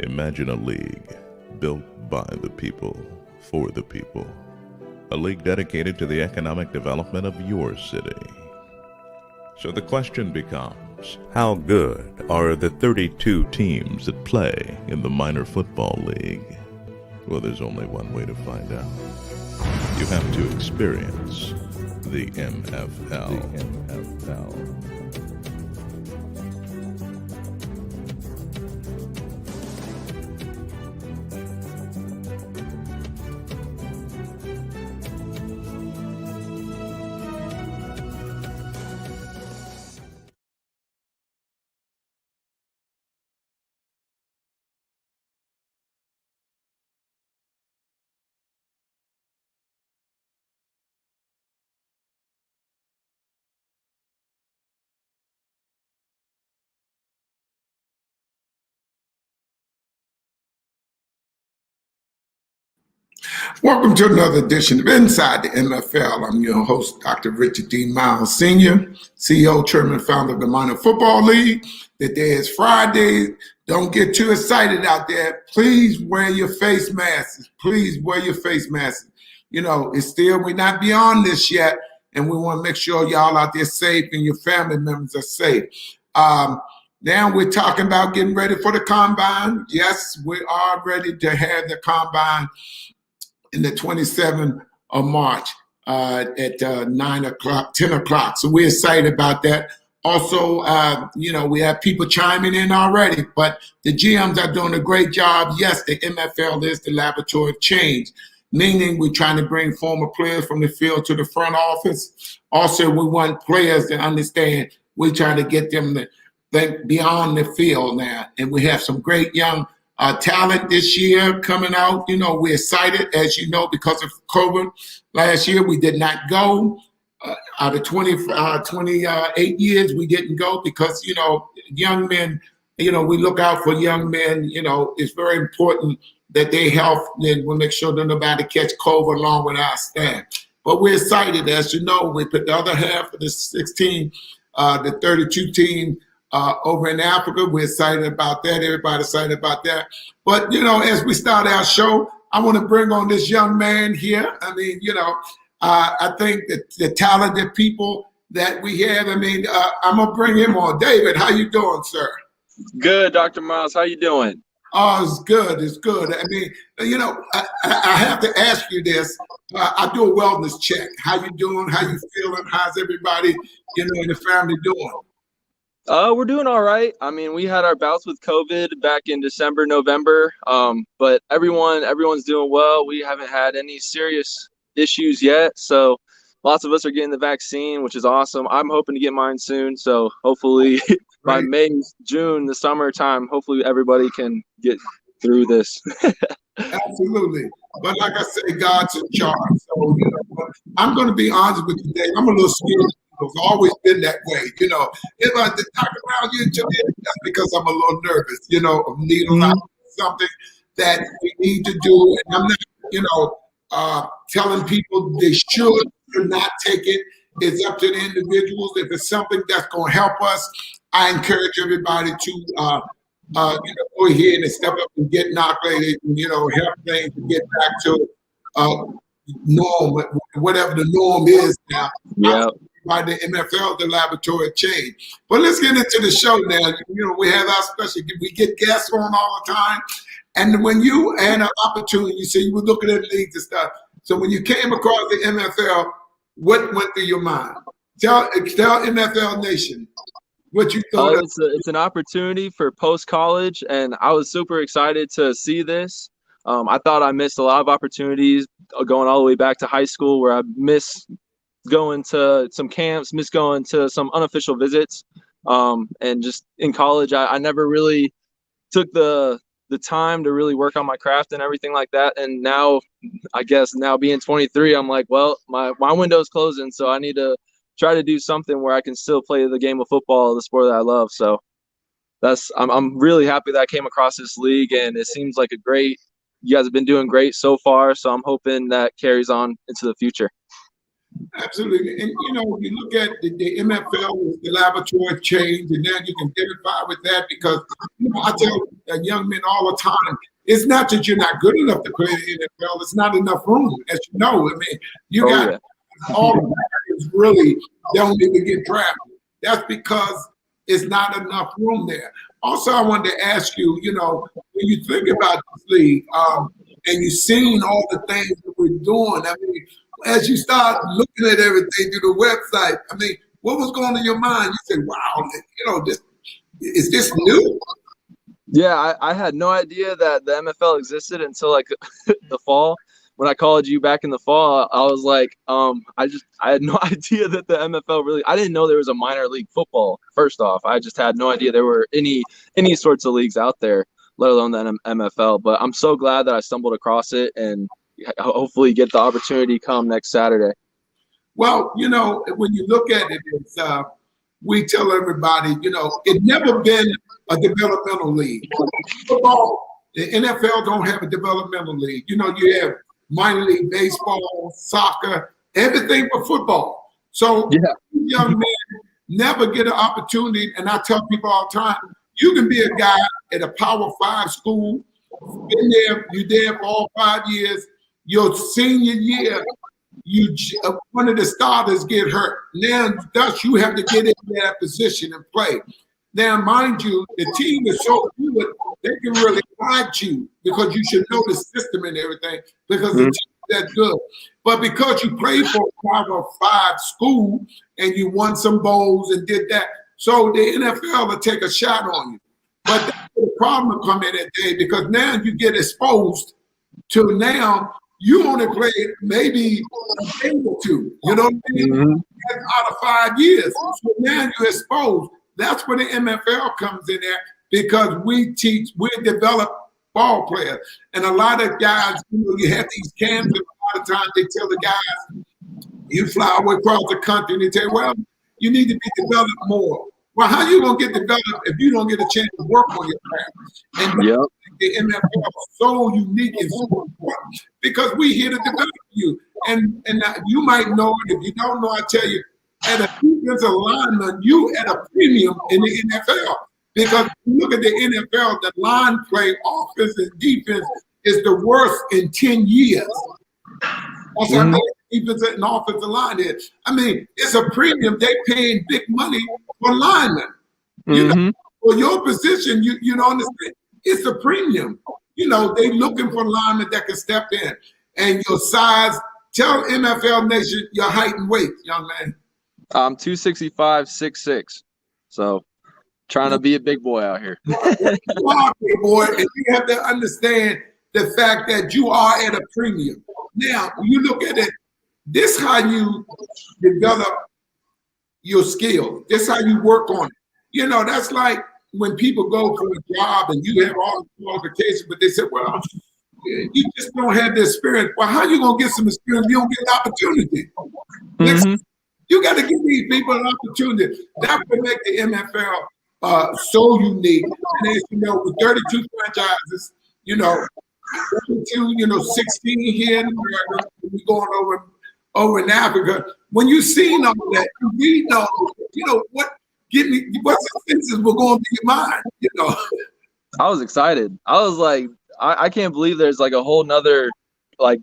Imagine a league built by the people, for the people. A league dedicated to the economic development of your city. So the question becomes, how good are the 32 teams that play in the minor football league? Well, there's only one way to find out. You have to experience the MFL. Welcome to another edition of Inside the MFL. I'm your host, Dr. Richard D. Myles Sr., CEO, Chairman, Founder of the Minor Football League. Today is Friday. Don't get too excited out there. Please wear your face masks. Please wear your face masks. You know, we're not beyond this yet, and we want to make sure y'all out there safe and your family members are safe. Now we're talking about getting ready for the combine. Yes, we are ready to have the combine in the 27th of March at 9 o'clock, 10 o'clock. So we're excited about that. Also, we have people chiming in already, but the GMs are doing a great job. Yes, the MFL is the laboratory of change, meaning we're trying to bring former players from the field to the front office. Also, we want players to understand we're trying to get them to think beyond the field now. And we have some great young talent this year coming out. You know, we're excited, as you know, because of COVID. Last year, we did not go. Out of 28 years, we didn't go because, young men, we look out for young men. It's very important that they health, and we'll make sure that nobody catch COVID along with our staff. But we're excited, as you know, we put the other half of the 16, the 32 team over in Africa. We're excited about that. Everybody's excited about that. But, as we start our show, I want to bring on this young man here. I mean, I think that the talented people that we have, I'm going to bring him on. David, how you doing, sir? Good, Dr. Myles. How you doing? Oh, it's good. It's good. I mean, I have to ask you this. I do a wellness check. How you doing? How you feeling? How's everybody, in the family doing? We're doing all right. I mean, we had our bouts with COVID back in December, November, but everyone's doing well. We haven't had any serious issues yet, so lots of us are getting the vaccine, which is awesome. I'm hoping to get mine soon, so hopefully by May, June, the summertime, hopefully everybody can get through this. Absolutely. But like I say, God's in charge. So, I'm going to be honest with you, Dave. I'm a little scared. It's always been that way, If I talk around you today, that's because I'm a little nervous, of needles, something that we need to do. And I'm not, telling people they should not take it. It's up to the individuals. If it's something that's going to help us, I encourage everybody to, go ahead and step up and get inoculated and, help things to get back to norm, whatever the norm is now. Yeah. By the MFL, the laboratory of change. But let's get into the show now. We have our special, we get guests on all the time. And when you had an opportunity, you said you were looking at leagues and stuff. So when you came across the MFL, what went through your mind? Tell MFL Nation what you thought. It's an opportunity for post-college, and I was super excited to see this. I thought I missed a lot of opportunities going all the way back to high school where I missed going to some camps, miss going to some unofficial visits. And just in college, I never really took the time to really work on my craft and everything like that. And now, I guess now being 23, I'm like, well, my window's closing, so I need to try to do something where I can still play the game of football, the sport that I love. So I'm really happy that I came across this league, and it seems like you guys have been doing great so far. So I'm hoping that carries on into the future. Absolutely. And, when you look at the MFL with the laboratory change, and now you can identify with that because, I tell young men all the time, it's not that you're not good enough to play in the NFL. It's not enough room, as you know. I mean, you got all the players really don't even get drafted. That's because it's not enough room there. Also, I wanted to ask you, when you think about this league, and you've seen all the things that we're doing, I mean, as you start looking at everything through the website, I mean, what was going in your mind? You said, wow, is this new? Yeah, I had no idea that the MFL existed until like the fall. When I called you back in the fall, I was like, I had no idea that the MFL really. I didn't know there was a minor league football. First off, I just had no idea there were any sorts of leagues out there, let alone the MFL. But I'm so glad that I stumbled across it, and hopefully get the opportunity come next Saturday. Well, when you look at it, it's we tell everybody, it never been a developmental league. Football, the NFL don't have a developmental league. You have minor league baseball, soccer, everything but football. So young men never get an opportunity. And I tell people all the time, you can be a guy at a Power 5 school, been there, you're there for all 5 years. Your senior year, one of the starters get hurt. Now, thus you have to get in that position and play. Now, mind you, the team is so good, they can really fight you because you should know the system and everything because the team is that good. But because you played for a Power 5 school and you won some bowls and did that, so the NFL will take a shot on you. But that's the problem come in that day because now you get exposed to now you only played maybe a game or two. You know what I mean? Out of 5 years. So now you're exposed. That's where the MFL comes in there because we develop ball players. And a lot of guys, you have these camps, and a lot of times they tell the guys, you fly away across the country and they say, well, you need to be developed more. Well, how you gonna get developed if you don't get a chance to work on your craft? And the NFL is so unique and so important because we here to develop you. And you might know it. If you don't know, I tell you, at a defensive lineman, you at a premium in the NFL. Because if you look at the NFL, the line play, offense and defense is the worst in 10 years. That's how many defense and offensive line is. I mean, it's a premium. They paying big money for linemen. For your position, you don't understand. It's a premium. They looking for linemen that can step in. And your size, tell NFL Nation your height and weight, young man. I'm 265, 6'6". So trying to be a big boy out here. You are a big boy, and you have to understand the fact that you are at a premium. Now, when you look at it, this is how you develop your skill. This is how you work on it. That's like when people go for a job and you have all the qualifications, but they say, well, you just don't have the experience. Well, how you going to get some experience if you don't get an opportunity? You got to give these people an opportunity. That would make the MFL so unique. And as you know, with 32 franchises, 32, 16 here in America, we're going over in Africa. When you seen all that, you know, what senses were going through your mind, I was excited. I was like, I can't believe there's like a whole nother like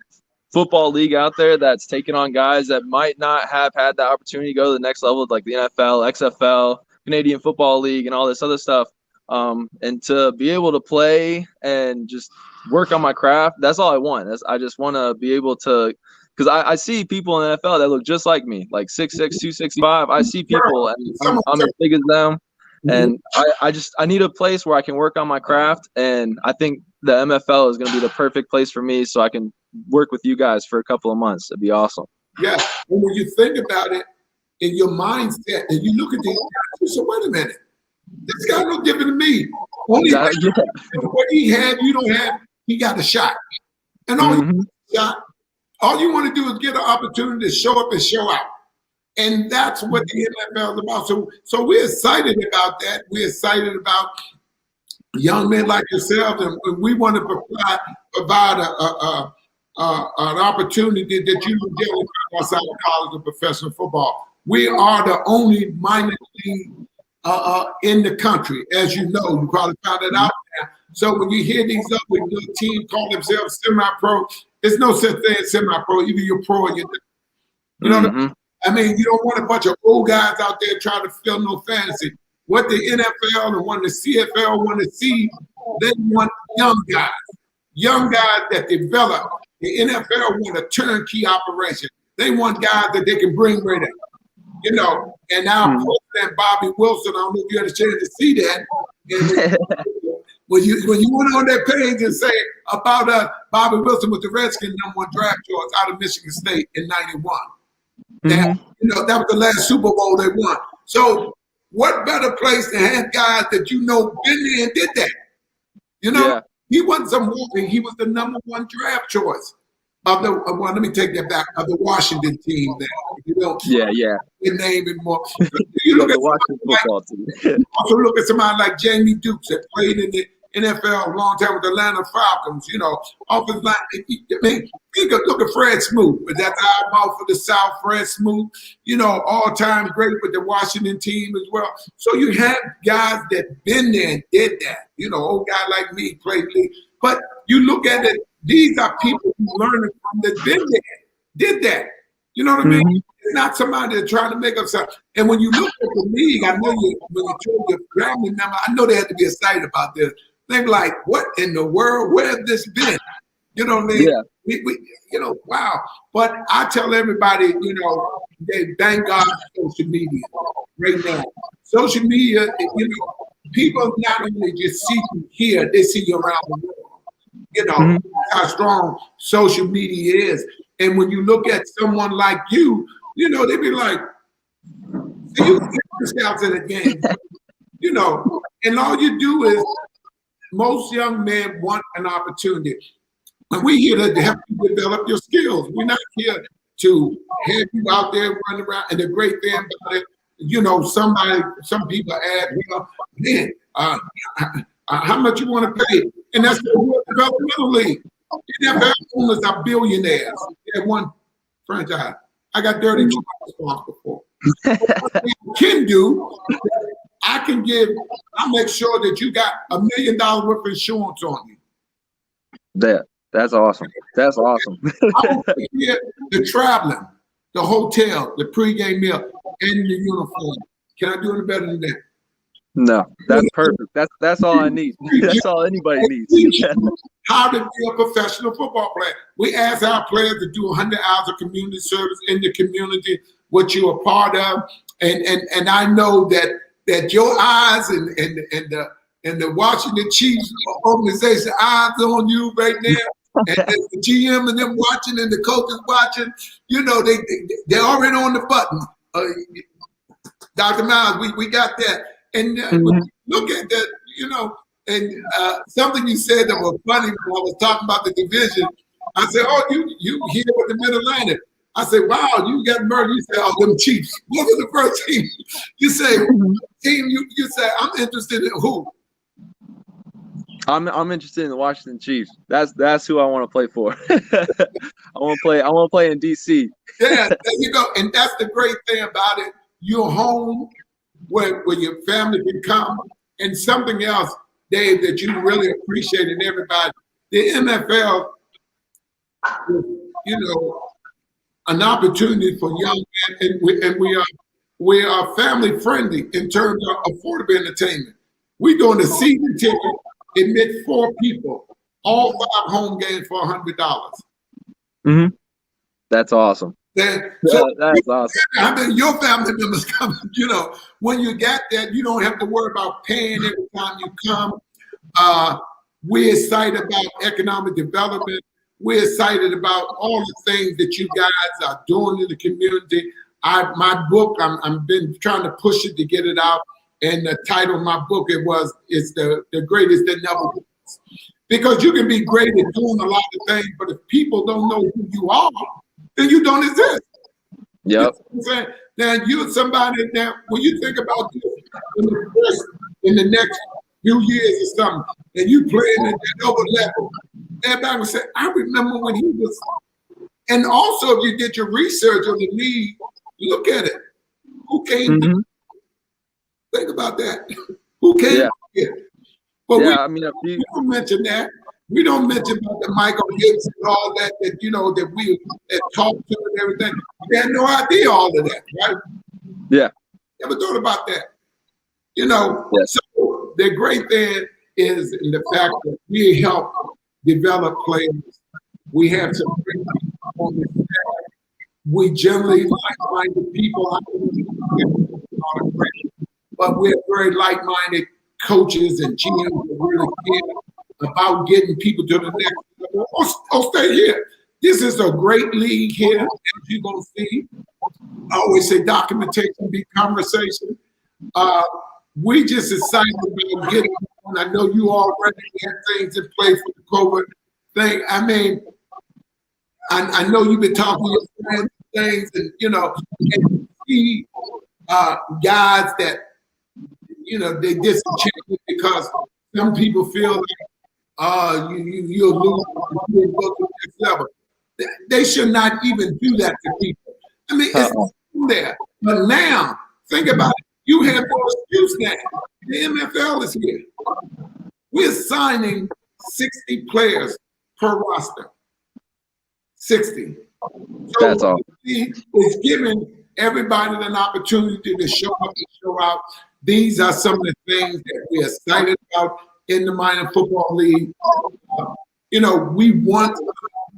football league out there that's taking on guys that might not have had the opportunity to go to the next level, like the NFL, XFL, Canadian Football League, and all this other stuff. And to be able to play and just work on my craft, that's all I want. I just want to be able to, because I see people in the NFL that look just like me, like 6'6", 265. I see people, and I'm as big as them. And I need a place where I can work on my craft. And I think the MFL is going to be the perfect place for me so I can work with you guys for a couple of months. It'd be awesome. Yeah. And when you think about it in your mindset and you look at these guys, you say, wait a minute, this guy no different than me. Only what he had, you don't have, he got a shot. And all you want to do is get an opportunity to show up and show out. And that's what the NFL is about. So we're excited about that. We're excited about young men like yourself, and we want to provide an opportunity that you would get outside of college or professional football. We are the only minor league in the country, as you know. You probably found it out there. So when you hear these other little teams call themselves semi-pro, there's no such thing as semi-pro. Either you're pro or you're not. You know what I mean? I mean, you don't want a bunch of old guys out there trying to fill no fantasy. What the NFL and what the CFL want to see, they want young guys that develop. The NFL want a turnkey operation. They want guys that they can bring right in. You know, and now President Bobby Wilson, I don't know if you had a chance to see that. When you went on that page and say about Bobby Wilson was the Redskins #1 draft choice out of Michigan State in '91. That, you know, that was the last Super Bowl they won. So what better place to have guys that you know been there and did that? You know, he wasn't some walking. He was the #1 draft choice of the. Well, let me take that back. Of the Washington team. There, you know. The name anymore. You look at Washington football team. Also look at somebody like Jamie Dukes that played in the NFL a long time with the Atlanta Falcons. You know, offensive line. I mean, look at Fred Smoot. But that's our mouth for the South. Fred Smoot. You know, all-time great with the Washington team as well. So you have guys that been there and did that. You know, old guy like me played league. But you look at it. These are people who learning from that been there, did that. You know what I mean? It's not somebody that's trying to make up something. And when you look at the league, I know when you told your family member, I know they had to be excited about this. They're like, what in the world? Where have this been? You know what I mean? We you know, wow. But I tell everybody, you know, they thank God for social media right now. Social media, you know, people not only just see you here, they see you around the world. You know, how strong social media is. And when you look at someone like you, you know, they be like, see, you get the scouts in the game. You know, and all you do is, most young men want an opportunity. And we're here to help you develop your skills. We're not here to have you out there running around. And the great thing about it, you know, some people ask, you know, man, how much you want to pay? And that's the developmental league. NFL owners are billionaires. They have one franchise. I got 32 responsible for. What I can do, I make sure that you got $1 million worth of insurance on you. That's awesome. That's awesome. I want to hear the traveling, the hotel, the pregame meal, and the uniform. Can I do any better than that? No, that's perfect. That's all I need. That's all anybody needs. How to be a professional football player. We ask our players to do 100 hours of community service in the community, what you're a part of, and I know that your eyes and the Washington Chiefs organization eyes on you right now, and the GM and them watching and the coaches watching. You know they're already on the button. Dr. Myles, we got that. And when you look at that, you know, and something you said that was funny when I was talking about the division, I said, oh, you here with the Mid-Atlantic. I said, wow, you got murdered. You said, oh, them Chiefs. What was the first team? You say, team, you say, I'm interested in who? I'm interested in the Washington Chiefs. That's who I want to play for. I want to play in DC. Yeah, there you go. And that's the great thing about it. You're home where your family can come. And something else, Dave, that you really appreciate in everybody, the NFL, you know, an opportunity for young men, and we are family friendly in terms of affordable entertainment. We're doing the season ticket, admit 4 people, all 5 home games for $100. That's awesome. So that's awesome. I mean, your family members come. You know, when you got that, you don't have to worry about paying every time you come. We're excited about economic development. We're excited about all the things that you guys are doing in the community. My book, I've been trying to push it to get it out. And the title of my book, it's the greatest that never was. Because you can be great at doing a lot of things, but if people don't know who you are, then you don't exist. Yep. You know what I'm saying? Now you're somebody that when you think about this in the next few years or something, and you playing at that upper level, everybody would say, I remember when he was. And also, if you did your research on the league, look at it. Who came? Mm-hmm. Think about that. Who came here? But we don't mention that. We don't mention about the Michael Hicks and all that that we talked to and everything. We had no idea all of that, right? Yeah. Never thought about that. So the great thing is in the fact that we help develop players. We have some great people on the staff. We generally like-minded people. But we're very like-minded coaches and GMs that really care about getting people to the next level. I'll stay here. This is a great league here, as you're going to see. I always say documentation beat conversation. We just excited about getting on. I know you already have things in place for the COVID thing. I mean, I know you've been talking to your friends and things, and and see guys that they disenchanted because some people feel like you'll lose, you'll go to the next level. They should not even do that to people. I mean, it's there. But now, think about it. You have no excuse now. The MFL is here. We're signing 60 players per roster. 60. So that's all. It's giving everybody an opportunity to show up and show out. These are some of the things that we're excited about in the minor football league. We want.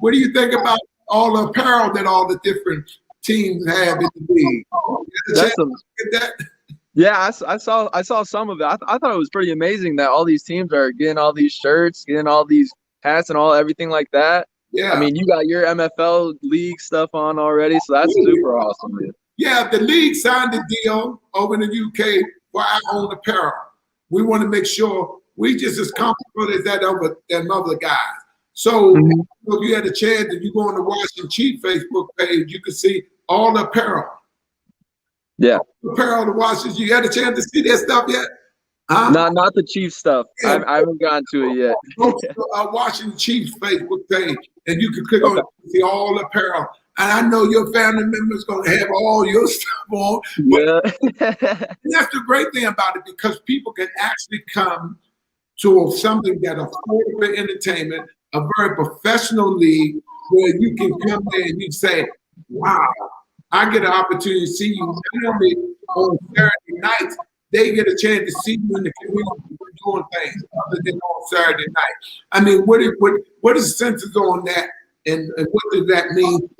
What do you think about all the apparel that all the different teams have in the league? Yeah, I saw some of it. I thought it was pretty amazing that all these teams are getting all these shirts, getting all these hats, and everything like that. Yeah, I mean, you got your MFL league stuff on already, so that's super awesome, man. Yeah, the league signed a deal over in the UK for our own apparel. We want to make sure we just as comfortable as that other guys. So if you had a chance, if you go on the Washington Chief Facebook page, you can see all the apparel. Yeah. Apparel to Washington. You had a chance to see that stuff yet? Not the Chief stuff. Yeah. I haven't gotten to it yet. Go to Washington Chief's Facebook page, and you can click on it and see all the apparel. And I know your family members going to have all your stuff on. Yeah. That's the great thing about it, because people can actually come to something that affordable entertainment, a very professional league where you can come there and you say, wow, I get an opportunity to see you not only on Saturday nights, they get a chance to see you in the community doing things other than on Saturday night. I mean, what is the census on that, and what does that mean?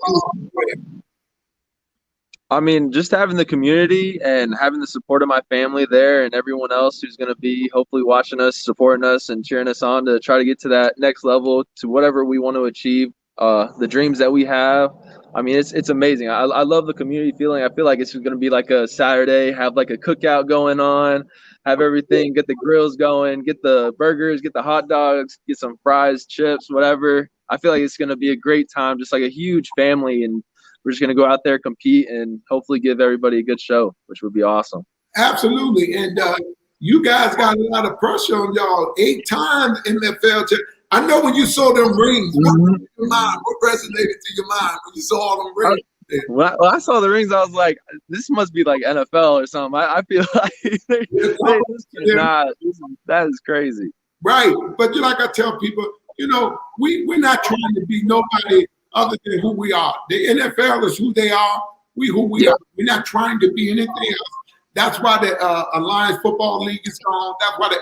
I mean, just having the community and having the support of my family there and everyone else who's going to be hopefully watching us, supporting us, and cheering us on to try to get to that next level, to whatever we want to achieve, the dreams that we have. I mean, it's amazing. I love the community feeling. I feel like it's going to be like a Saturday, have like a cookout going on, have everything, get the grills going, get the burgers, get the hot dogs, get some fries, chips, whatever. I feel like it's going to be a great time, just like a huge family, and we're just going to go out there, compete, and hopefully give everybody a good show, which would be awesome. Absolutely. And you guys got a lot of pressure on y'all. 8 times MFL. I know when you saw them rings, what resonated to your mind when you saw all them rings? When I saw the rings, I was like, this must be like NFL or something. I feel like that is crazy. Right. But like I tell people, we're not trying to be nobody other than who we are. The NFL is who they are. Who we are. We're not trying to be anything else. That's why the Alliance Football League is gone. That's why the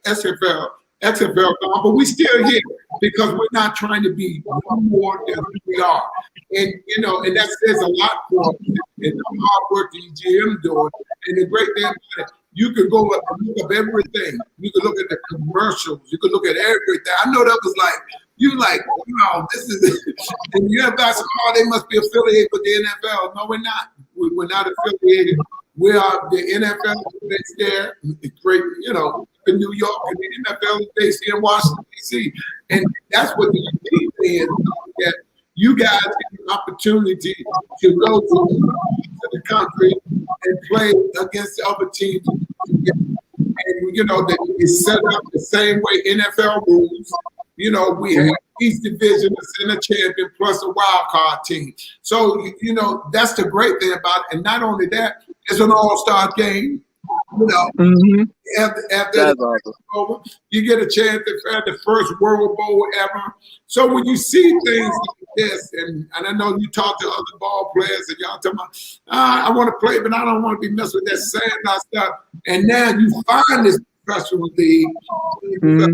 XFL gone. But we're still here because we're not trying to be more than who we are. And and that says a lot for us. And the hard work the GM doing. And the great thing about it, you could go up and look up everything. You could look at the commercials. You could look at everything. I know that was like, wow, this is, and you have guys, they must be affiliated with the NFL. No, we're not. We're not affiliated. We are the NFL is based there. It's great, in New York, and the NFL is based in Washington, D.C. And that's what the unique thing is, that you guys get an opportunity to go to the country and play against the other teams. And, that it's set up the same way NFL rules. We have East Division, a Center champion, plus a wild card team. So, you know, that's the great thing about it. And not only that, it's an all-star game. You know, after That's awesome. over, you get a chance to have the first World Bowl ever. So when you see things like this, and I know you talk to other ball players and y'all talking about, I want to play, but I don't want to be messing with that sand stuff. And now you find this professional league. I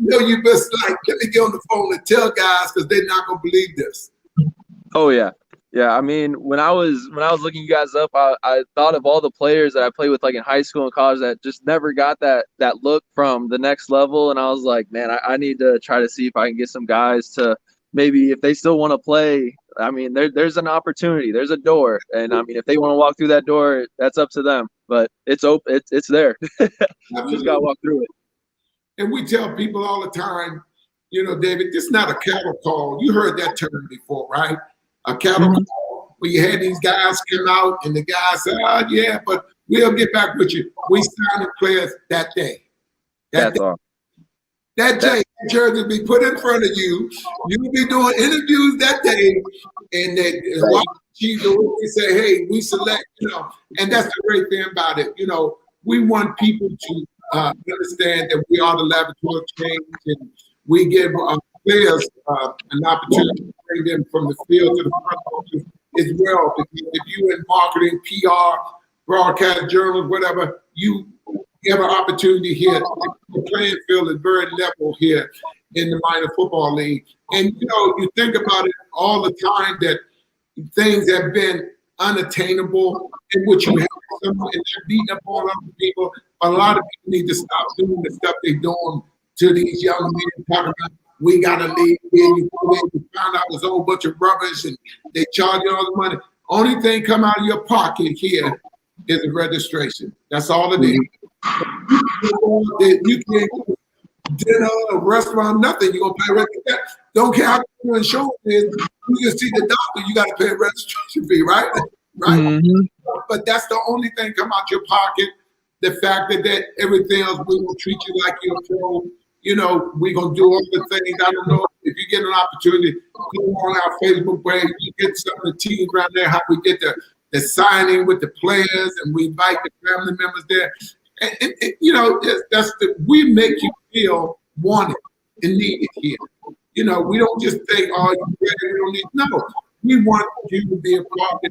know you just like, let me get on the phone and tell guys because they're not gonna believe this. Oh yeah. Yeah, I mean, when I was looking you guys up, I thought of all the players that I played with, like in high school and college, that just never got that look from the next level. And I was like, man, I need to try to see if I can get some guys to maybe, if they still want to play. I mean, there's an opportunity, there's a door, and I mean, if they want to walk through that door, that's up to them. But it's open, it's there. Just gotta walk through it. And we tell people all the time, you know, David, this is not a cattle call. You heard that term before, right? A cattle call, where you had these guys come out and the guys said, yeah, but we'll get back with you. We signed the players that day. That's awesome. That day, jersey will be put in front of you. You'll be doing interviews that day, and they say, hey, we select, you know, and that's the great thing about it. You know, we want people to understand that we are the laboratory of change, and we give players an opportunity to bring them from the field to the front office as well. Because if you're in marketing, PR, broadcast, journals, whatever, you have an opportunity here. The playing field is very level here in the minor football league. And, you know, you think about it all the time that things have been unattainable in which you have someone and they're beating up on other people. A lot of people need to stop doing the stuff they're doing to these young men, talking about, we got to leave here. You found out there's a whole bunch of rubbish and they charge you all the money. Only thing come out of your pocket here is a registration. That's all it is. You can't go to dinner, a restaurant, nothing. You're going to pay registration. Don't care how your insurance is. You can see the doctor, you got to pay a registration fee, right? Right. But that's the only thing come out your pocket. The fact that everything else, we will treat you like you're a pro. You know, we're going to do all the things. I don't know if you get an opportunity, go on our Facebook page, you get some of the teams around there, how we get the signing with the players, and we invite the family members there. And you know, we make you feel wanted and needed here. You know, we don't just think, oh, we don't need, no. We want you to be a part of the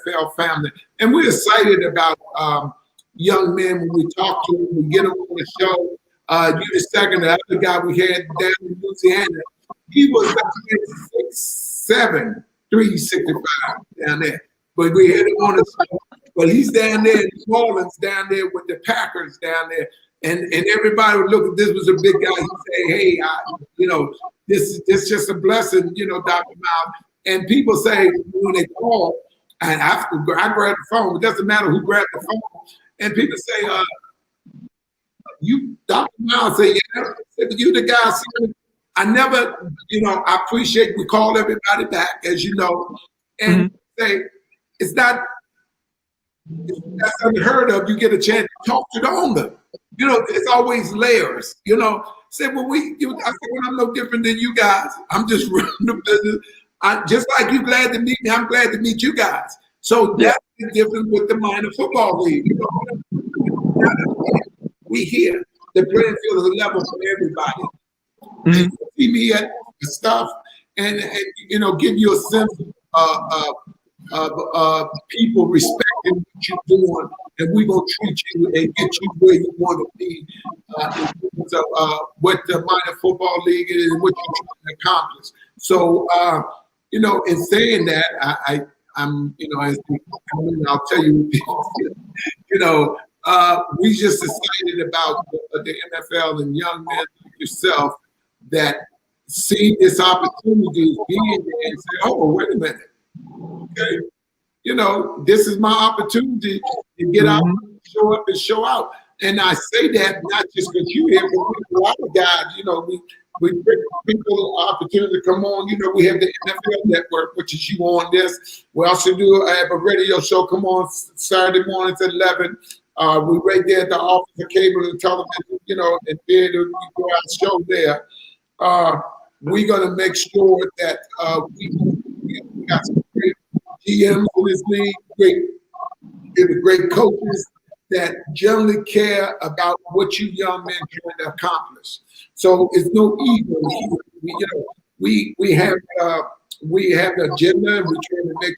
MFL family. And we're excited about young men when we talk to them, we get them on the show. You the second, the other guy we had down in Louisiana, he was 6'7", 365 down there. But we had him on the show. But he's down there in New Orleans, down there with the Packers down there. And everybody would look at this was a big guy. He'd say, hey, you know, this is just a blessing, you know, Dr. Myles. And people say when they call, and I grab the phone. It doesn't matter who grabbed the phone. And people say, you, Dr. Myles, say, yeah, you the guy. I never, you know, I appreciate we call everybody back, as you know, and say it's not. That's unheard of. You get a chance to talk to the owner. You know, it's always layers. You know, say, well, I said, well, I'm no different than you guys. I'm just running the business. Just like you glad to meet me, I'm glad to meet you guys. So that's the difference with the minor football league. You know, we here. The playing field is a level for everybody. And you see me at the stuff, and you know, give you a sense of people respecting what you're doing, and we're gonna treat you and get you where you want to be in terms of what the minor football league is and what you're trying to accomplish. So, you know, in saying that, I'm, you know, as I'll tell you, you know, we just excited about the NFL and young men like yourself that see this opportunity being there and say, oh, wait a minute. Okay, you know, this is my opportunity to get out, show up and show out. And I say that not just because you're here, but a lot of guys, you know, we bring people an opportunity to come on. You know, we have the NFL Network, which is you on this. We also have a radio show come on Saturday mornings at 11. We right there at the office of cable and television, you know, and theater. We go out show there. We're going to make sure that we got some great GMs in this league, great coaches that generally care about what you young men trying to accomplish. So it's no ego here. We have the agenda, and we're trying to make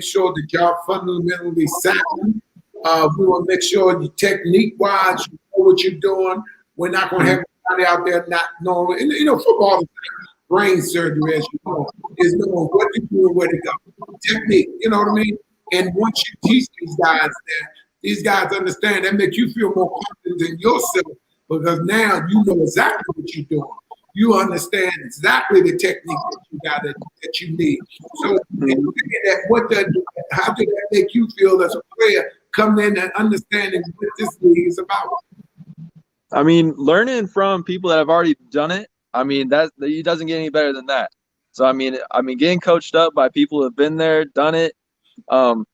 sure that y'all fundamentally sound. We want to make sure technique-wise, you know what you're doing. We're not going to have anybody out there not knowing. And, football is brain surgery, as you know, is knowing what to do and where to go. Technique, you know what I mean? And once you teach these guys that, these guys understand, that makes you feel more confident in yourself, because now you know exactly what you're doing. You understand exactly the technique that you need. So, how did that make you feel as a player coming in and understanding what this league is about? I mean, learning from people that have already done it. I mean, it doesn't get any better than that. So, I mean, getting coached up by people who have been there, done it. I'm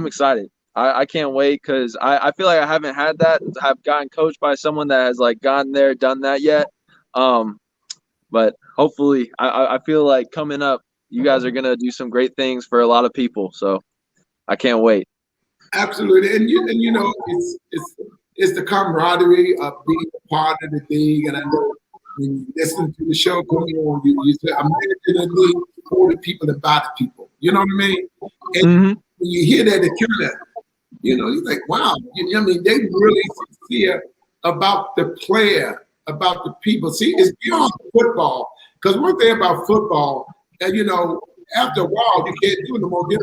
excited. I can't wait, because I feel like I haven't had that. Have gotten coached by someone that has like gotten there, done that yet. But hopefully, I feel like coming up, you guys are gonna do some great things for a lot of people. So I can't wait. Absolutely, and it's the camaraderie of being a part of the league. And I know when you listen to the show coming on, you say, I'm managing the league for the people and by the people. You know what I mean? And when you hear that, it kind of, you're like, wow. I mean, they really sincere about the player, about the people. See, it's beyond football. Because one thing about football, after a while, you can't do it no more. You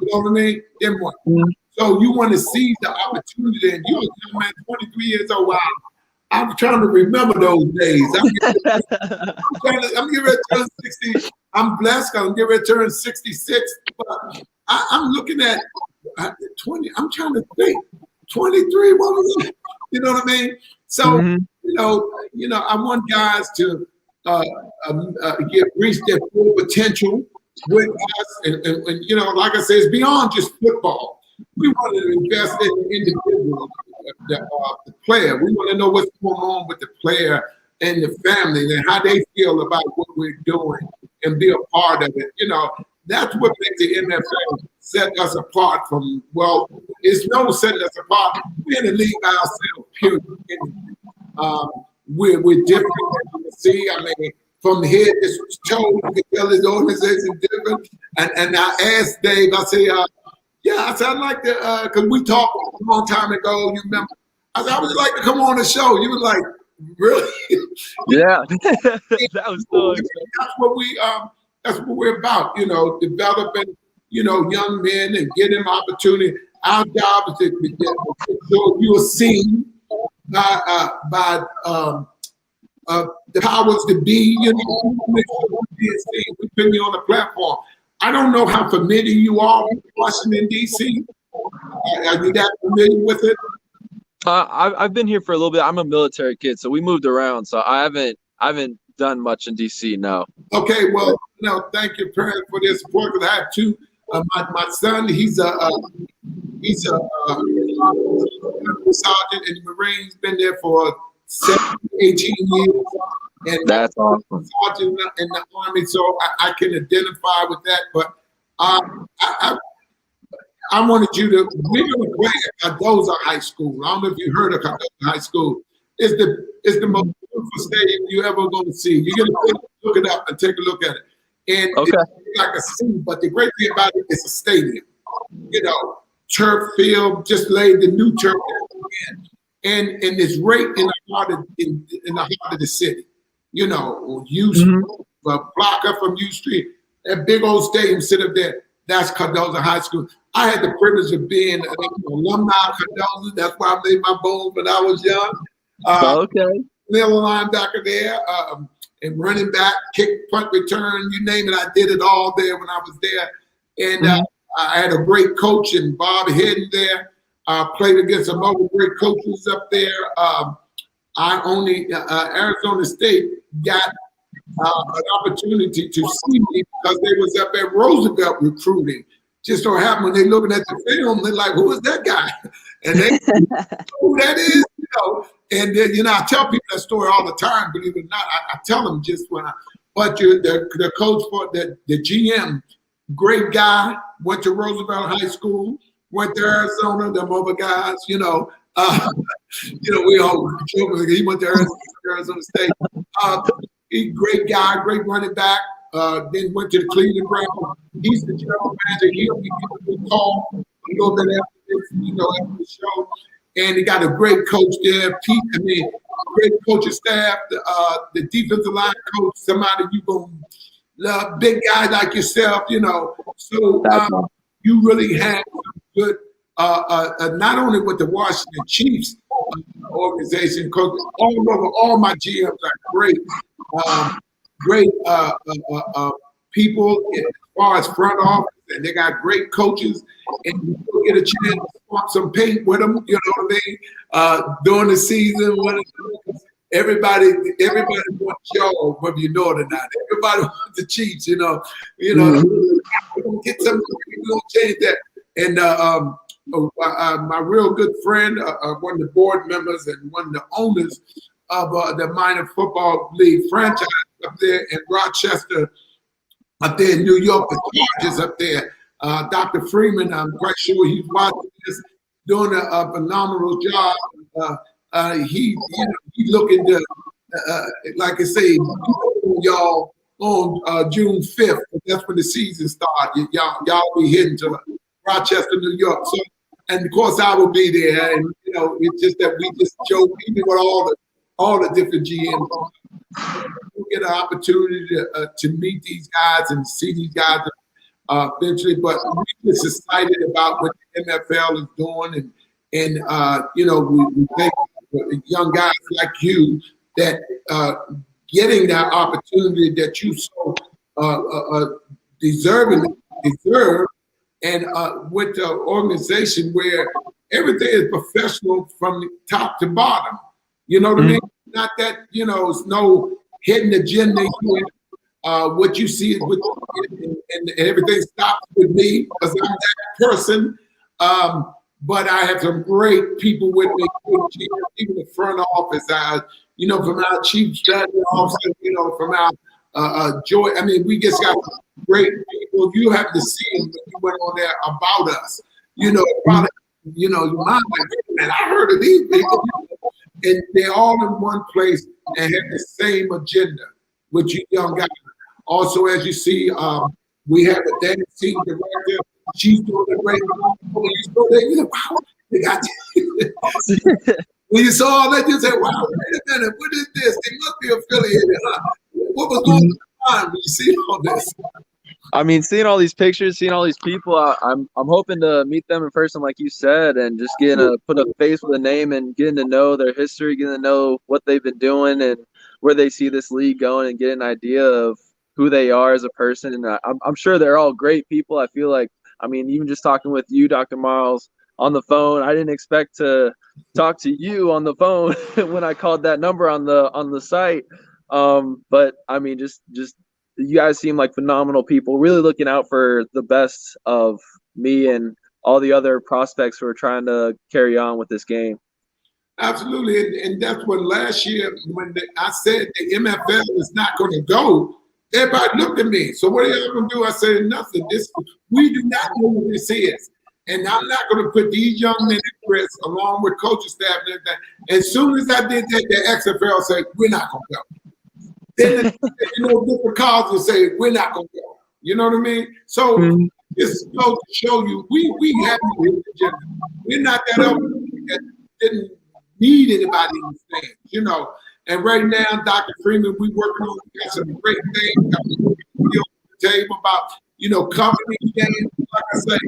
know what I mean? Then what? So you want to seize the opportunity, and you're a young man, 23 years old. Wow. I'm trying to remember those days. I'm getting ready to turn 60. I'm blessed. I'm getting ready to turn 66. But I'm looking at 20. I'm trying to think. 23. What was it? You know what I mean? So I want guys to reach their full potential with us, and like I said, it's beyond just football. We want to invest in the individual, the player. We want to know what's going on with the player and the family and how they feel about what we're doing and be a part of it. That's what makes the NFL set us apart from, it's no setting us apart. We're in the league by ourselves, period. We're different, as you can see. I mean, from head to toe, you can tell this organization different. And I asked Dave, I say, I said, I'd like to, because we talked a long time ago, you remember. I said, I would like to come on the show. You were like, really? Yeah. That was so exciting. That's what we're about, developing, young men and getting them opportunity. Our job is to make sure you are seen by the powers that be, make sure you're being seen. We put you on the platform. I don't know how familiar you are with Washington, D.C. Are you that familiar with it? I've been here for a little bit. I'm a military kid, so we moved around. So I haven't done much in D.C. No. Okay, well, thank you, parents, for their support. Because I have two. My son, he's a sergeant in the Marines. Been there for 18 years. And that's awesome. Sergeant in the Army, so I can identify with that. But I wanted you to. We're going to play at Cardozo High School. I don't know if you heard of Cardozo High School. It's the most beautiful stadium you ever going to see. You're going to look it up and take a look at it. And it's like a city, but the great thing about it is a stadium. Turf field, just laid the new turf in, and it's right in the heart of the city. U Street, a block up from U Street, that big old stadium sit up there. That's Cardozo High School. I had the privilege of being an alumni of Cardozo. That's why I made my bones when I was young. Middle linebacker there, and running back, kick, punt, return, you name it. I did it all there when I was there. And I had a great coach in Bob Hidden there. Played against some other great coaches up there. Arizona State got an opportunity to see me because they was up at Roosevelt recruiting. Just so happened when they looking at the film, they're like, who is that guy? And they who that is, And then, you know, I tell people that story all the time, believe it or not. I tell them just when the coach for the GM, great guy, went to Roosevelt High School, went to Arizona, them other guys, you know, we all joke, he went to Arizona State. He's a great guy, great running back. Then went to the Cleveland Browns. He's the general manager. He'll be giving a call a little bit after this, after the show. And he got a great coach there, great coaching staff, the defensive line coach, somebody you gonna love, big guy like yourself, So you really have some good, not only with the Washington Chiefs organization, coaches all over. All my GMs are great, great people as far as front office, and they got great coaches. And you get a chance to swap some paint with them, you know what I mean? During the season, everybody wants y'all, whether you know it or not. Everybody wants the Chiefs, We're gonna get something. We're gonna change that. And my real good friend, one of the board members and one of the owners of the minor football league franchise up there in Rochester, up there in New York, the Chargers up there. Dr. Freeman, I'm quite sure he's watching this, doing a phenomenal job. He's looking to, like I say, y'all on June 5th. That's when the season starts. Y'all be heading to Rochester, New York. So, and of course, I will be there. And it's just that we just joke, even with all the different GMs. We'll get an opportunity to meet these guys and see these guys eventually, but we're just excited about what the MFL is doing, and we thank young guys like you that getting that opportunity that you so deserve, and with the organization where everything is professional from top to bottom. You know what I mean? Not that it's no hidden agenda here. What you see is and everything stops with me because I'm that person. But I have some great people with me, even the front office, from our chief strategy officer, from our Joy. I mean, we just got great people. You have to see them when you went on there about us. Probably, your mind like, man, I heard of these people. And they're all in one place and have the same agenda with you young guys. Also, as you see, we have a dancing director. She's doing a great job. When you saw that, you said, wow, they got you. When you saw all that, you said, wow, wait a minute, what is this? They must be affiliated, huh? What was going on when you see all this? I mean, seeing all these pictures, seeing all these people, I'm hoping to meet them in person, like you said, and just put a face with a name and getting to know their history, getting to know what they've been doing and where they see this league going, and get an idea of who they are as a person. And I'm sure they're all great people. I feel like, even just talking with you, Dr. Myles, on the phone, I didn't expect to talk to you on the phone when I called that number on the site. But just you guys seem like phenomenal people, really looking out for the best of me and all the other prospects who are trying to carry on with this game. Absolutely. And that's what last year, when I said the MFL is not going to go, everybody looked at me. So what are y'all going to do? I said, nothing. We do not know what this is. And I'm not going to put these young men at risk along with coaching staff and everything. As soon as I did that, the XFL said, we're not going to go. Then different calls will say, we're not going to go. You know what I mean? So this goes to show you, we have no hidden agenda. We're not that other that didn't need anybody in the stands, And right now, Dr. Freeman, we working on some great things. On the table about, covering these games. Like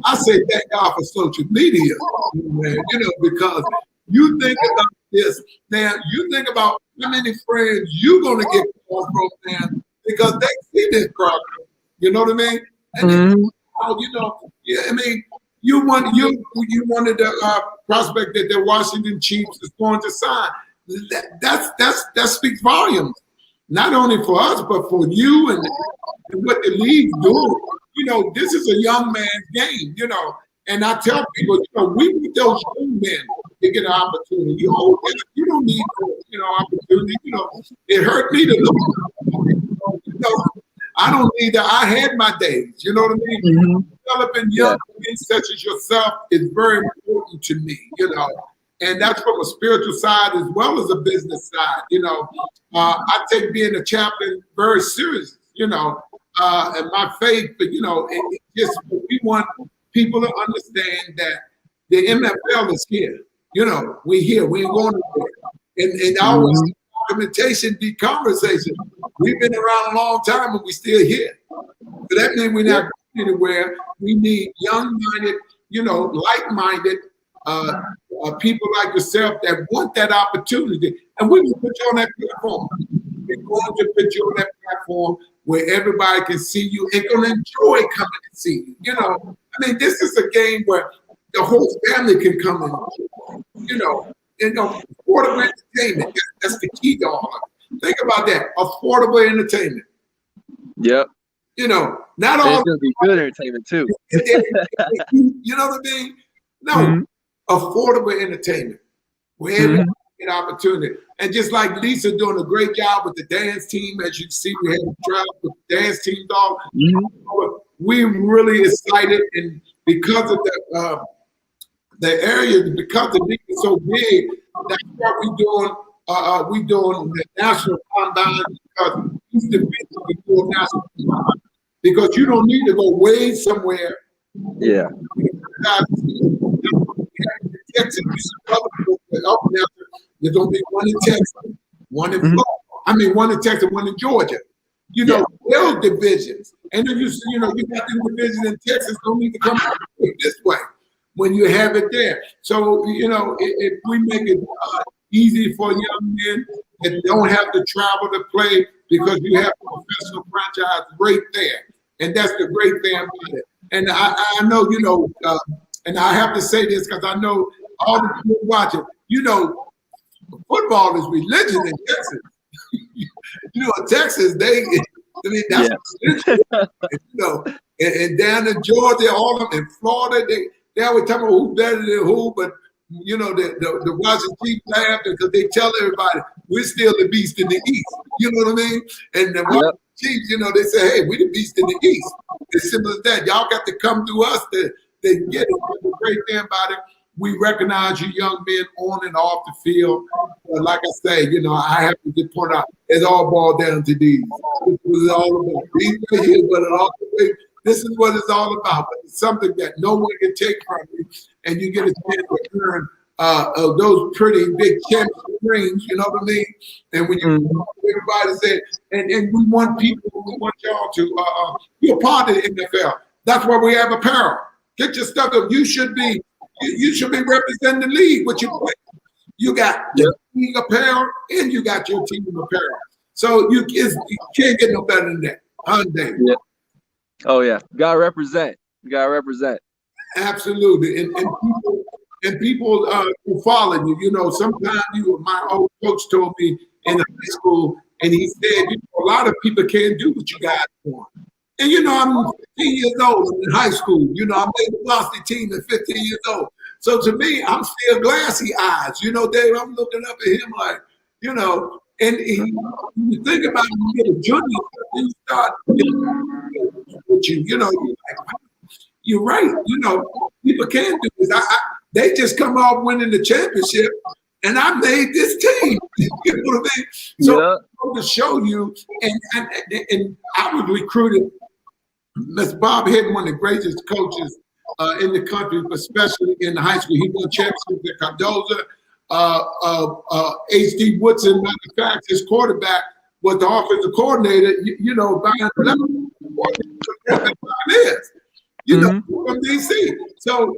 I say thank God for social media, man, because you think about this, now you think about how many friends you're going to get from, man, because they see this program. You know what I mean? And you wanted the prospect that the Washington Chiefs is going to sign. That speaks volumes, not only for us but for you and what the league's doing. This is a young man's game. And I tell people, we need those young men to get an opportunity. You don't need no, opportunity. It hurt me to look. I don't need that. I had my days. You know what I mean? Mm-hmm. Developing young men such as yourself is very important to me. And that's from a spiritual side as well as a business side. I take being a chaplain very serious. And my faith, but it just we want people to understand that the MFL is here. We're here. We ain't going nowhere. And always documentation, be conversation. We've been around a long time and we're still here. So that means we're not going anywhere. We need young-minded, like-minded people like yourself that want that opportunity. And we're going to put you on that platform. We're going to put you on that platform where everybody can see you and going to enjoy coming and see you. This is a game where the whole family can come and, affordable entertainment. That's the key to all of it. Think about that. Affordable entertainment. Yep. Not all. It's going to be good entertainment too. You know what I mean? No, affordable entertainment where everybody get opportunity. And just like Lisa doing a great job with the dance team, as you see, we had to travel with the dance team, dog. We're really excited, and because of the area, because the league is so big, that's what we're doing. We're doing the national combine because these divisions we do national combine because you don't need to go way somewhere. Yeah. Texas, there's gonna be one in Texas, one in Florida. One in Texas, one in Georgia. Those divisions, and then you got the divisions in Texas. Don't need to come this way when you have it there. So if we make it easy for young men that don't have to travel to play because you have a professional franchise right there, and that's the great thing about it. And I know and I have to say this because I know all the people watching. Football is religion in Texas. In Texas, that's religion. And down in Georgia, all of them, in Florida, they always talk about who's better than who, but the Washington Chiefs laugh because they tell everybody we're still the beast in the East. You know what I mean? And the Washington Chiefs, they say, hey, we're the beast in the East. It's simple as that. Y'all got to come through us to get it. The great thing about it, we recognize you young men on and off the field. Like I say, I have to just point out, it's all boiled down to these. This is all about. These right here, but this is what it's all about. But it's something that no one can take from you, and you get a chance to earn those pretty big championship rings. You know what I mean? And when everybody said, and we want y'all to be a part of the NFL. That's why we have apparel. Get your stuff up. You should be representing the league. What you play. You got your team apparel and you got your team apparel. So you can't get no better than that. Yeah. Oh yeah, gotta represent. You gotta represent. Absolutely, and people who follow you. Sometimes my old coach told me in high school, and he said, a lot of people can't do what you guys want. And I'm 15 years old. I'm in high school. I made the varsity team at 15 years old. So to me, I'm still glassy eyes. Dave, I'm looking up at him like, and you think about when you get a junior, you start with you. You're like, you're right. People can't do this. They just come off winning the championship, and I made this team. You know what I mean? So to show you, and I was recruited. Mr. Bob Hibner, one of the greatest coaches in the country, especially in the high school. He won championships at Cardozo. H.D. Woodson, matter of fact, his quarterback was the offensive coordinator, from D.C. So,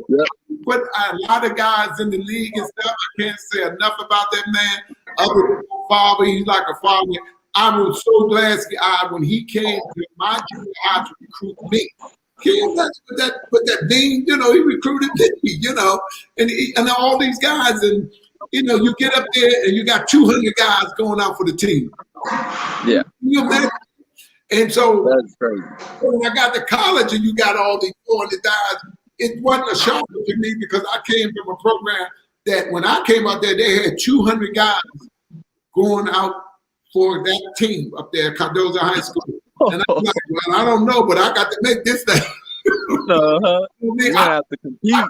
but a lot of guys in the league and stuff, I can't say enough about that man. Other than father, he's like a father. I was so glad when he came to my junior high to recruit me. With that being, he recruited me, and all these guys, and you get up there and you got 200 guys going out for the team. Yeah. And so that's crazy. When I got to college and you got all these 400 guys, it wasn't a shock to me because I came from a program that when I came out there, they had 200 guys going out for that team up there at Cardozo High School. And I'm like, well, I don't know, but I got to make this thing. You're gonna have to compete. No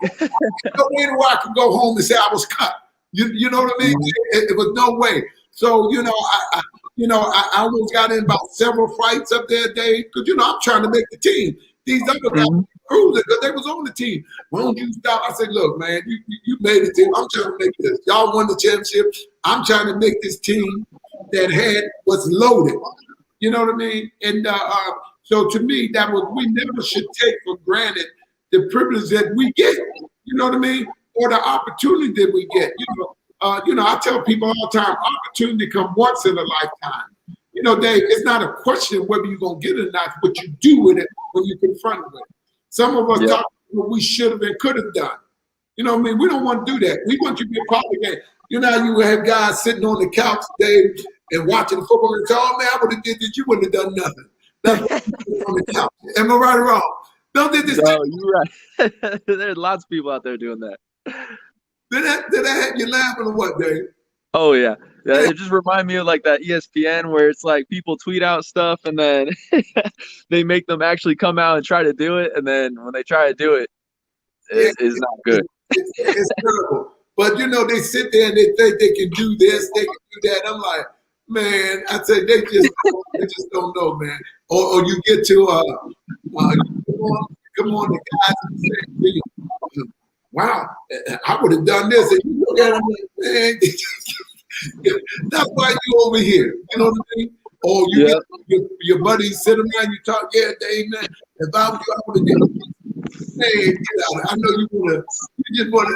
way where I could go home and say I was cut. You know what I mean? It was no way. So I almost got in about several fights up there, Dave, because I'm trying to make the team. These other guys were cruising because they was on the team. Why don't you stop? I said, look, man, you made it, team. I'm trying to make this. Y'all won the championship. I'm trying to make this team that was loaded. You know what I mean? And so to me, we never should take for granted the privilege that we get. You know what I mean? Or the opportunity that we get. I tell people all the time, opportunity come once in a lifetime. Dave, it's not a question of whether you're gonna get it or not, but you do with it when you're confronted with it. Some of us talk about what we should have and could have done. You know what I mean? We don't want to do that. We want you to be a part of the game. You have guys sitting on the couch, Dave, and watching the football and say, oh man, I would have did this, you wouldn't have done nothing. On the couch. Am I right or wrong? Don't did this. No, you're right. There's lots of people out there doing that. Did I have you laughing or what, Dave? Oh yeah. It just reminds me of like that ESPN where it's like people tweet out stuff and then they make them actually come out and try to do it, and then when they try to do it, it's not good. It's terrible. But they sit there and they think they can do this, they can do that. I'm like, man, I say they just don't know, man. Or you get to come on, the guys and say, wow, I would have done this, and you look at them like, man. That's why you over here. You know what I mean? Or you get your buddies sit around, you talk, yeah, Dave, man, if I was you, I would have done it. Man, get out. I know you just want to,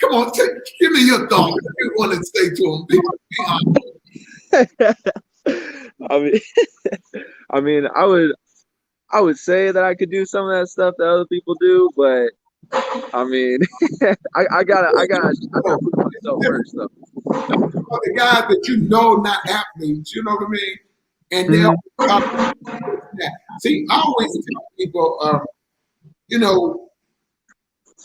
come on, give me your thoughts. You want to say to them, I mean, I would say that I could do some of that stuff that other people do, but I mean, I gotta put myself first though. The guys that not athletes, you know what I mean? And they'll see, I always tell people,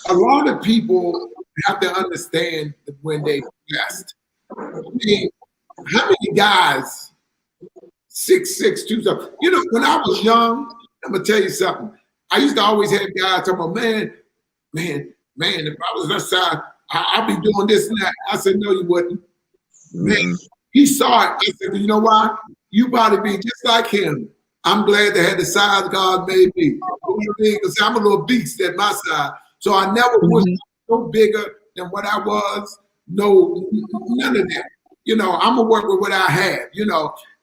a lot of people have to understand when they invest. I mean, how many guys 6'6", 2 something? When I was young, I'm gonna tell you something. I used to always have guys talking about, man, if I was that side, I'd be doing this and that. I said, no, you wouldn't. Man, he saw it. I said, you know why? You probably be just like him. I'm glad they had the size God made me. You know what I mean? Because I'm a little beast at my side. So I never was no bigger than what I was. No, none of that. I'm going to work with what I have, and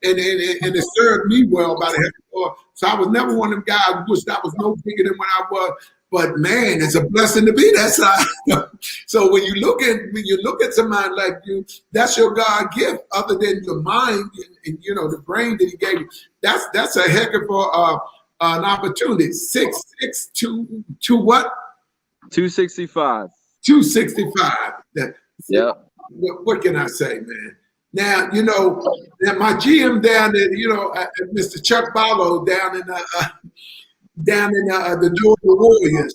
it served me well by the heck of God. So I was never one of them guys who wished I was no bigger than what I was. But man, it's a blessing to be that side. So when you look at somebody like you, that's your God gift. Other than your mind and the brain that He gave you, that's a heck of an opportunity. 6'6", 2 what? 265. 265. What can I say, man? Now that my GM down there, Mr. Chuck Barlow down in the Georgia Warriors,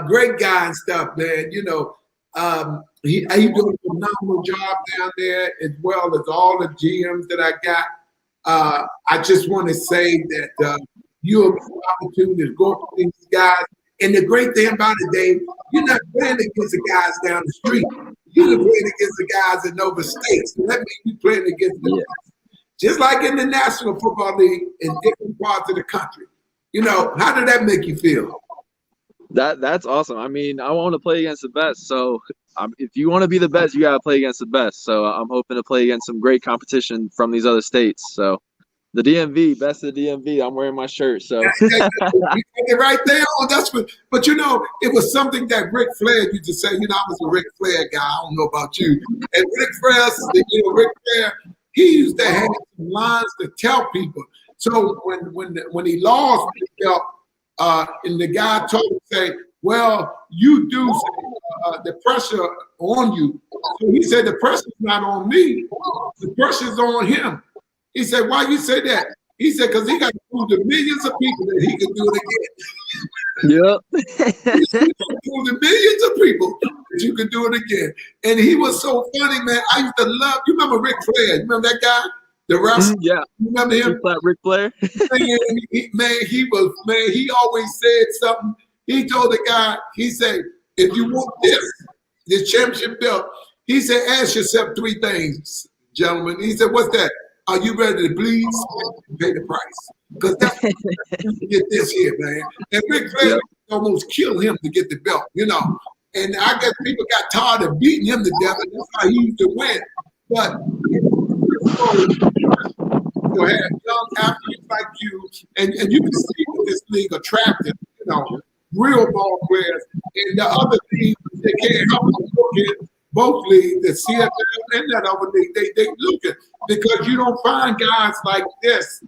great guy and stuff, man. He doing a phenomenal job down there, as well as all the GMs that I got. I just want to say that you have an opportunity to go for these guys. And the great thing about it, Dave, you're not playing against the guys down the street. You're playing against the guys in Nova State. So that means you're playing against them. Just like in the National Football League in different parts of the country. How did that make you feel? That's awesome. I mean, I want to play against the best. So if you want to be the best, you got to play against the best. So I'm hoping to play against some great competition from these other states. So the DMV, best of the DMV. I'm wearing my shirt. So right there. But it was something that Ric Flair used to say. I was a Ric Flair guy. I don't know about you. And Ric Flair, he used to have some lines to tell people. So when he lost the belt, and the guy told him, say, well, you do the pressure on you. So he said, the pressure's not on me. The pressure's on him. He said, why you say that? He said, because he got to prove to millions of people that he can do it again. Yep. He got to prove to millions of people you can do it again. And he was so funny, man. I used to love. You remember Ric Flair? You remember that guy, the wrestler? Yeah. You remember him? Ric Flair. He always said something. He told the guy, he said, if you want this championship belt, he said, ask yourself three things, gentlemen. He said, what's that? Are you ready to bleed? Pay the price. Because that's to get this here, man. And Ric Flair almost killed him to get the belt, And I guess people got tired of beating him to death, and that's how he used to win. But you have young athletes like you, and you can see what this league attracted, real ball players. And the other league, they can't help but look at both leagues, the CFL and that other league, they look at, because you don't find guys like this,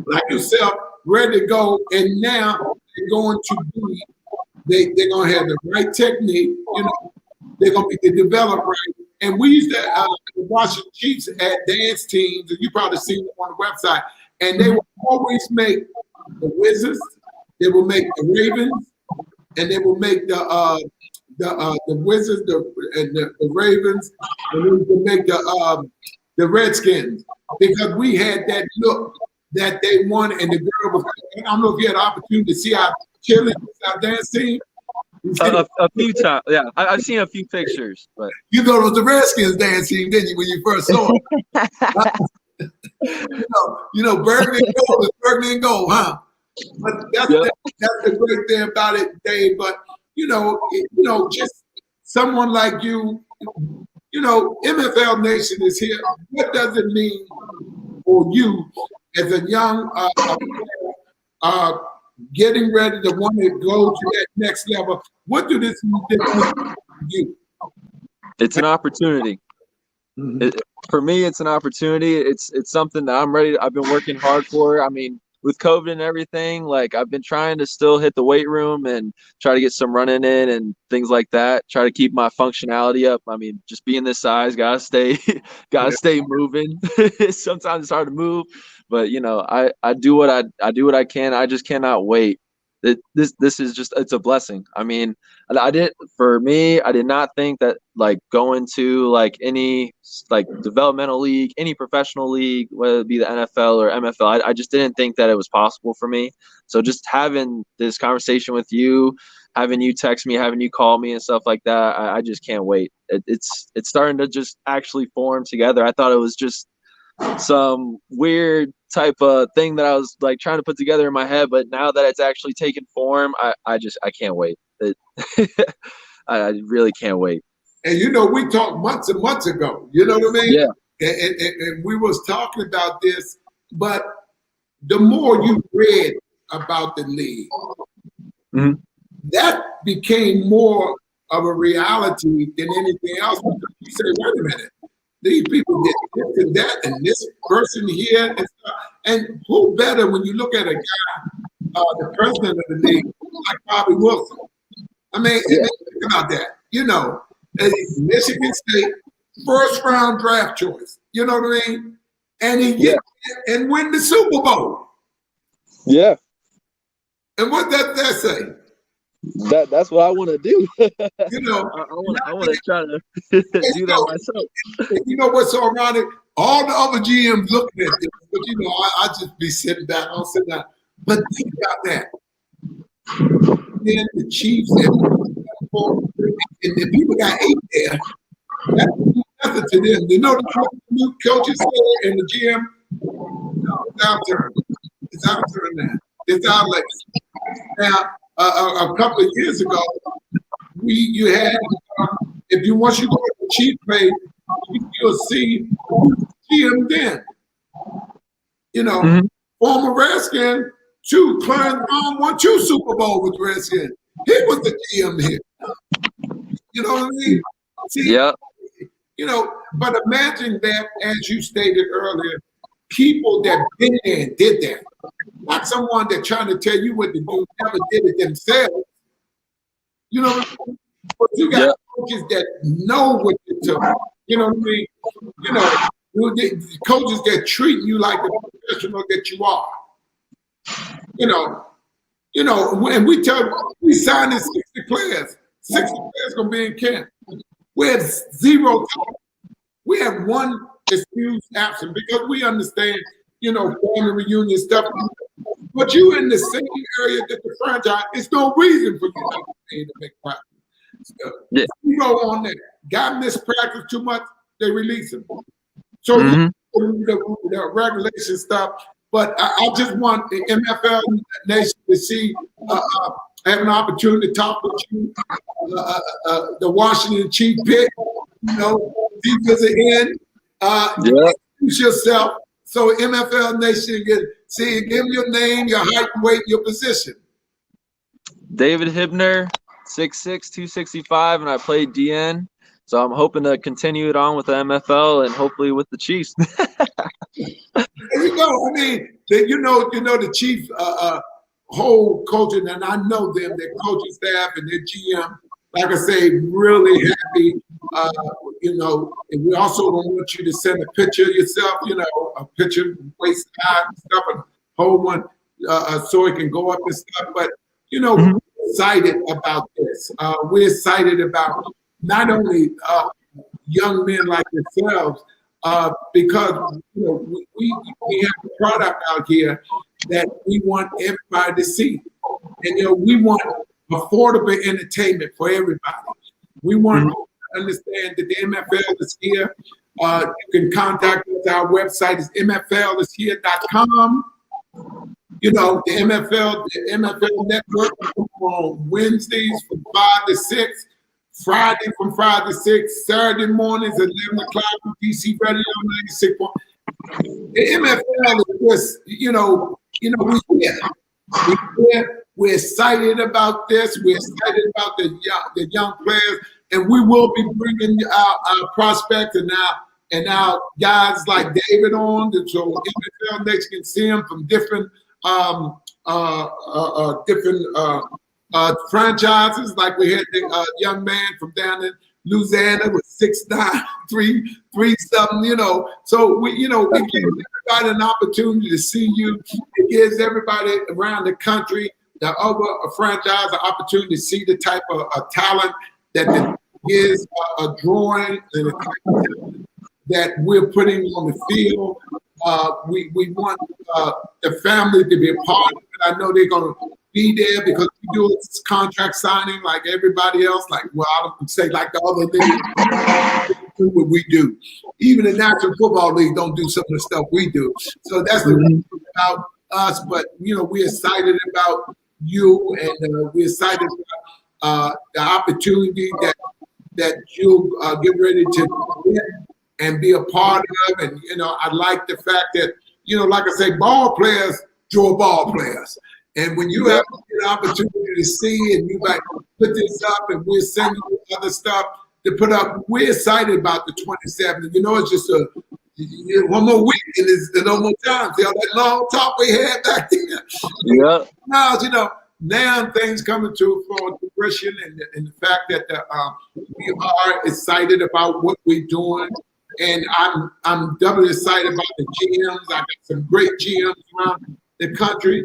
like yourself, ready to go, and now they're going to be, they're going to have the right technique, they're going to be developed right. And we used to watch the Chiefs at dance teams, and you probably seen them on the website, and they will always make the Wizards, they will make the Ravens, and they will make the Wizards, the Ravens, and we will make the Redskins, because we had that look that they won, and the girl was. I don't know if you had the opportunity to see our cheerleaders, our dance team. A few times, yeah. I've seen a few pictures, but you thought it was the Redskins dance team, didn't you, when you first saw it? Burgundy and gold is burgundy and gold, huh? But that's the great thing about it, Dave. But just someone like you, MFL Nation is here. What does it mean for you as a young getting ready to want to go to that next level? What do this mean for you? It's an opportunity. Mm-hmm. For me, it's an opportunity. It's something that I'm ready. I've been working hard for. I mean, with COVID and everything, like I've been trying to still hit the weight room and try to get some running in and things like that. Try to keep my functionality up. I mean, just being this size, gotta stay moving. Sometimes it's hard to move, but I do what I can. I just cannot wait. This is just, it's a blessing. I mean, I did not think that like going to like any like developmental league, any professional league, whether it be the NFL or MFL, I just didn't think that it was possible for me. So just having this conversation with you, having you text me, having you call me and stuff like that, I just can't wait. It's starting to just actually form together. I thought it was just some weird type of thing that I was like trying to put together in my head, but now that it's actually taken form, I can't wait. I really can't wait. And we talked months and months ago, you know what I mean? Yeah. And we was talking about this, but the more you read about the league, mm-hmm. that became more of a reality than anything else. Because you say, wait a minute, these people did this and that, and this person here, and stuff. And who better when you look at a guy, the president of the league, like Bobby Wilson? I mean, think about that. Michigan State first round draft choice. You know what I mean? And he gets and win the Super Bowl. Yeah. And what does that say? That's what I want to do. I want to try to do that myself. You know what's so ironic? All the other GMs looking at this, but I just be sitting back. I'll sit down. But think about that. Then the Chiefs and the people got 8 there. That's nothing to them. The new coaches and the GM. No, it's our turn. It's our turn now. It's our legacy. Now, a couple of years ago, you had once you go to the Chief page, you'll see GM then. Mm-hmm. Former Redskin, Clarence Brown won 2 Super Bowl with Redskin. He was the GM here. You know what I mean? See, but imagine that, as you stated earlier, people that been there and did that. Not someone that trying to tell you what to do, never did it themselves. You know what I mean? But you got coaches that know what to do. You know what I mean? Coaches that treat you like the professional that you are. And we signed in 60 players. 60 players going to be in camp. We had 0 talk. We had one excuse absent because we understand, family reunion stuff. But you in the same area that the franchise, it's no reason for you to make practice. So, on there. Guy missed practice too much, they release him. So the regulation stuff. But I just want the MFL Nation to see, have an opportunity to talk with you. The Washington Chief pick, defensive end. Introduce yourself so MFL Nation can see, give your name, your height and weight, your position. David Hibner, 6'6", 265, and I played DN. So I'm hoping to continue it on with the MFL and hopefully with the Chiefs. There you go. I mean, the Chiefs whole coaching, and I know them, their coaching staff and their GM, like I say, really happy. And we also don't want you to send a picture of yourself, a picture waist high and stuff, and hold one so it can go up and stuff. But, we're excited about this. We're excited about not only young men like yourselves, because we have a product out here that we want everybody to see. And we want affordable entertainment for everybody. We want to understand that the MFL is here. You can contact us. Our website is mflishere.com. The MFL Network on Wednesdays from 5 to 6. Friday from 5 to 6, Saturday mornings at 11 o'clock on DC Radio 96. The MFL is just, we're excited about this. We're excited about the young players, and we will be bringing our prospects and our guys like David on, so MFL Next can see them from different franchises. Like we had the young man from down in Louisiana with 6'9", 3 something, So we give everybody an opportunity to see you. It gives everybody around the country, the other franchise, an opportunity to see the type of talent that is drawing and the type of talent that we're putting on the field. We want the family to be a part of it. I know they're going to be there because we do contract signing like everybody else. Like, well, I don't say like the other leagues do what we do. Even the National Football League don't do some of the stuff we do. So that's the thing about us. But we're excited about you, and we're excited about the opportunity that you'll get ready to get and be a part of. And I like the fact that like I say, ball players draw ball players. And when you have an opportunity to see and you like put this up and we're sending you other stuff to put up, we're excited about the 27th. It's just one more week and it's no more time. See all that long talk we had back there. Now, now things coming to fruition, and the fact that we are excited about what we're doing. And I'm doubly excited about the GMs. I got some great GMs around the country.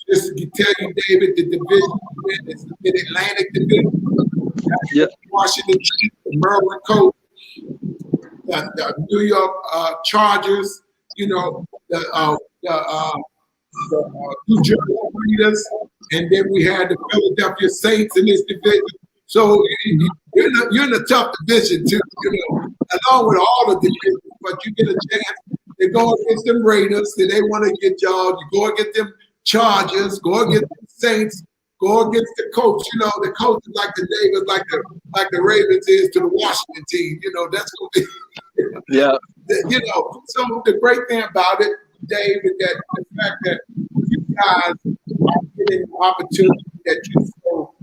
Just to tell you, David, the division is the Mid-Atlantic Division. Washington, the Maryland Coast, the New York Chargers, the New Jersey Raiders, and then we had the Philadelphia Saints in this division. So you're in a tough division too, along with all the divisions, but you get a chance to go against them Raiders, and they want to get y'all. You go against them Chargers, go against the Saints, go against the coach. The coach is like the Davis, like the Ravens is to the Washington team. That's what they, So the great thing about it, Dave, is that the fact that you guys are getting an opportunity that you so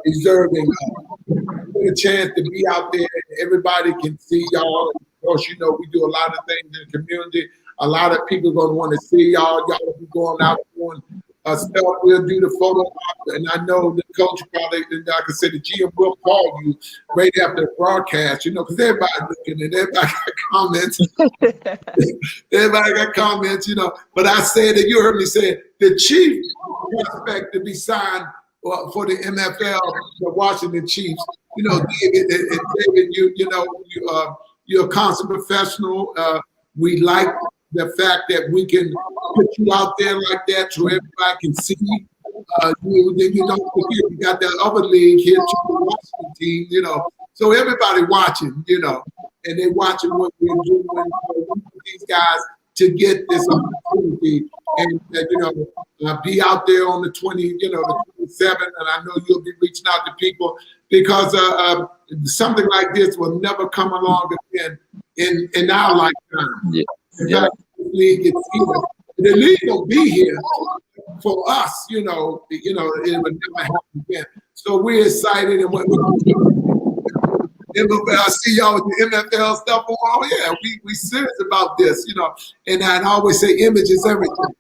deserving of. Get a chance to be out there and everybody can see y'all. Of course, we do a lot of things in the community. A lot of people are going to want to see y'all. Y'all will be going out doing stuff. We'll do the photo op, and I know the coach probably, like I said, the GM will call you right after the broadcast, because everybody looking and everybody got comments. Everybody got comments, But I said that you heard me say the chief prospect to be signed for the MFL, the Washington Chiefs. You know, David, you're a constant professional. We like the fact that we can put you out there like that so everybody can see. Then you don't forget you got that other league here, too, the Washington team. You know, so everybody watching. You know, and they watching what we're doing. These guys to get this opportunity and be out there on the 27th, and I know you'll be reaching out to people because something like this will never come along again in our lifetime. Yeah. In fact, the league will be here for us. It would never happen again. So we're excited, and what I see y'all with the MFL stuff. Oh yeah, we serious about this, And I always say, image is everything.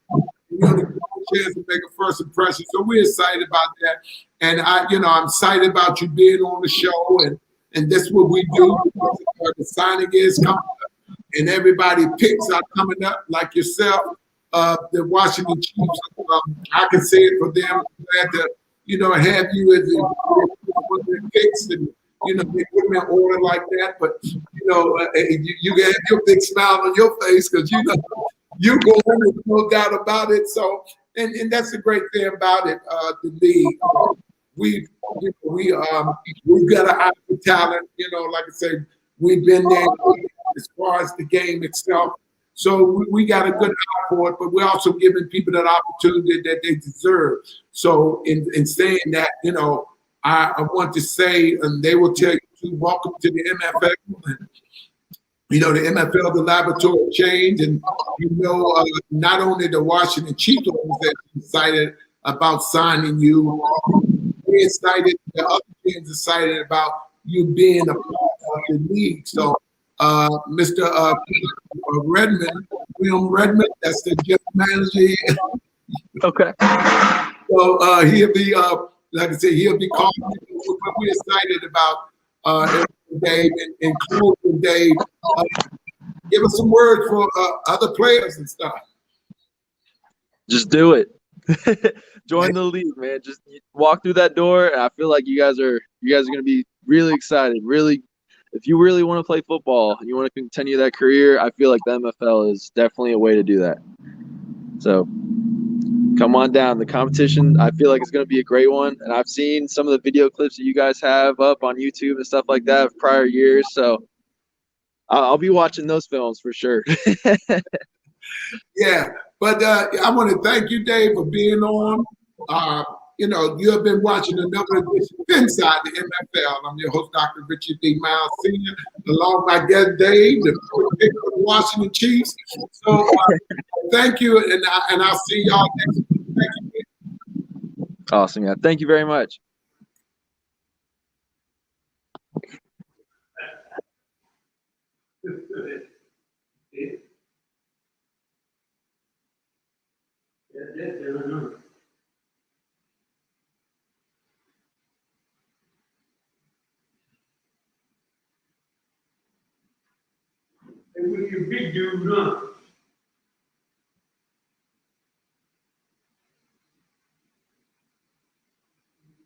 The chance to make a first impression. So we're excited about that, and I'm excited about you being on the show, and that's what we do. The signing is coming up, and everybody picks are coming up, like yourself. The Washington Chiefs. I can say it for them. I'm glad to have you as one of the picks and. They put them in order like that, but you have your big smile on your face because you go in, no doubt about it. So, and that's the great thing about it. The league, we've got an eye for talent. Like I said, we've been there as far as the game itself. So we got a good eye for it, but we're also giving people that opportunity that they deserve. So in saying that, I want to say, and they will tell you to welcome to the MFL. And, the MFL, the laboratory of change, and not only the Washington Chiefs organization excited about signing you, we're excited. The other teams excited about you being a part of the league. So, Mr. William Redmond, that's the general manager. Okay. So he'll be. Like I said, he'll be calling. We're excited about Dave and closing Dave. Give us some words for other players and stuff. Just do it. Join the league, man. Just walk through that door, and I feel like you guys are going to be really excited. Really, if you really want to play football and you want to continue that career, I feel like the MFL is definitely a way to do that. So. Come on down. The competition, I feel like it's going to be a great one. And I've seen some of the video clips that you guys have up on YouTube and stuff like that of prior years. So I'll be watching those films for sure. Yeah. But I want to thank you, Dave, for being on. You have been watching another edition of Inside the MFL. I'm your host, Dr. Richard D. Myles Sr., along with my guest, Dave, the Washington Chiefs. So thank you, and I'll see y'all next week. Thank you. Awesome, yeah. Thank you very much. And with your big dude, huh?